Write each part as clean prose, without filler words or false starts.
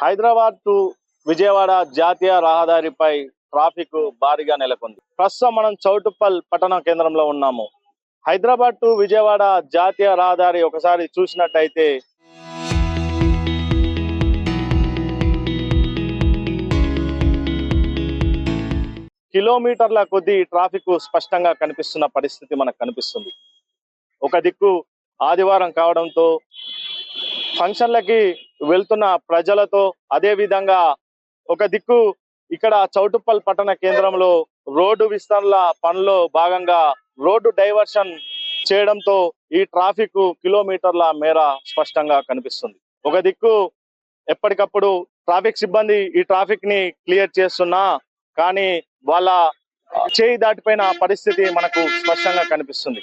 Hyderabad to Vijayawada జాతీయ రహదారిపై traffic భారీగా నెలకొంది. ప్రస్తుతం మనం చౌటుప్పల్ పట్టణ కేంద్రంలో ఉన్నాము. హైదరాబాద్ టు విజయవాడ జాతీయ రహదారి ఒకసారి చూసినట్టయితే కిలోమీటర్ల కొద్దీ ట్రాఫిక్ స్పష్టంగా కనిపిస్తున్న పరిస్థితి మనకు కనిపిస్తుంది. ఒక దిక్కు ఆదివారం కావడంతో ఫంక్షన్లకి వెళ్తున్న ప్రజలతో, అదే విధంగా ఒక దిక్కు ఇక్కడ చౌటుప్పల్ పట్టణ కేంద్రంలో రోడ్డు విస్తరణ పనుల్లో భాగంగా రోడ్డు డైవర్షన్ చేయడంతో ఈ ట్రాఫిక్ కిలోమీటర్ల మేర స్పష్టంగా కనిపిస్తుంది. ఒక దిక్కు ఎప్పటికప్పుడు ట్రాఫిక్ సిబ్బంది ఈ ట్రాఫిక్ ని క్లియర్ చేస్తున్నా కానీ వాళ్ళ చేయి దాటిపోయిన పరిస్థితి మనకు స్పష్టంగా కనిపిస్తుంది.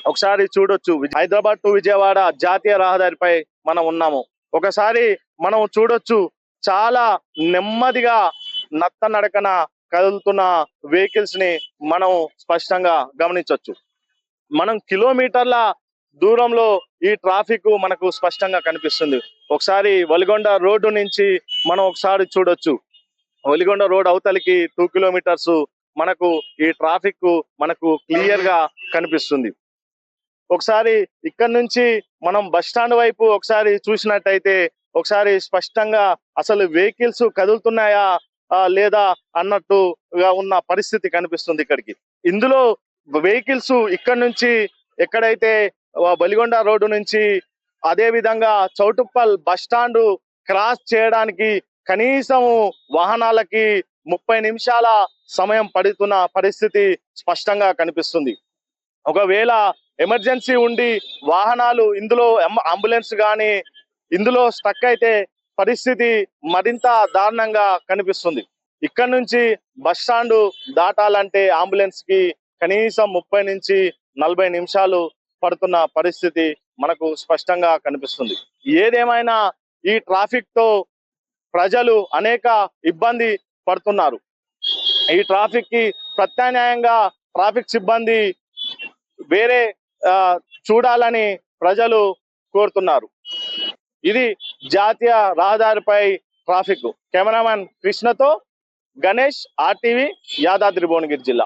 ఒకసారి చూడొచ్చు, హైదరాబాద్ టు విజయవాడ జాతీయ రహదారిపై మనం ఉన్నాము. ఒకసారి మనం చూడొచ్చు, చాలా నెమ్మదిగా నత్త నడకన కదులుతున్న వెహికల్స్ ని మనం స్పష్టంగా గమనించవచ్చు. మనం కిలోమీటర్ల దూరంలో ఈ ట్రాఫిక్ మనకు స్పష్టంగా కనిపిస్తుంది. ఒకసారి వలిగొండ రోడ్డు నుంచి మనం ఒకసారి చూడొచ్చు, వలిగొండ రోడ్ అవతలికి 2 కిలోమీటర్స్ మనకు ఈ ట్రాఫిక్ మనకు క్లియర్ గా కనిపిస్తుంది. ఒకసారి ఇక్కడ నుంచి మనం బస్ స్టాండ్ వైపు ఒకసారి చూసినట్టయితే ఒకసారి స్పష్టంగా అసలు వెహికల్స్ కదులుతున్నాయా లేదా అన్నట్టుగా ఉన్న పరిస్థితి కనిపిస్తుంది. ఇక్కడికి ఇందులో వెహికల్స్ ఇక్కడ నుంచి ఎక్కడైతే బలిగొండ రోడ్డు నుంచి అదే విధంగా చౌటుప్పల్ బస్ స్టాండ్ క్రాస్ చేయడానికి కనీసం వాహనాలకి 30 నిమిషాల సమయం పడుతున్న పరిస్థితి స్పష్టంగా కనిపిస్తుంది. ఒకవేళ ఎమర్జెన్సీ ఉండి వాహనాలు ఇందులో అంబులెన్స్ కానీ ఇందులో స్టక్ అయితే పరిస్థితి మరింత దారుణంగా కనిపిస్తుంది. ఇక్కడ నుంచి బస్ స్టాండ్ దాటాలంటే అంబులెన్స్ కి కనీసం 30 నుంచి 40 నిమిషాలు పడుతున్న పరిస్థితి మనకు స్పష్టంగా కనిపిస్తుంది. ఏదేమైనా ఈ ట్రాఫిక్ తో ప్రజలు అనేక ఇబ్బంది పడుతున్నారు. ఈ ట్రాఫిక్ కి ప్రత్యామ్నాయంగా ట్రాఫిక్ సిబ్బంది వేరే చూడాలని ప్రజలు కోరుతున్నారు. ఇది జాతీయ రహదారిపై ట్రాఫిక్. కెమెరామెన్ కృష్ణతో గణేష్, RTV, యాదాద్రి భువనగిరి జిల్లా.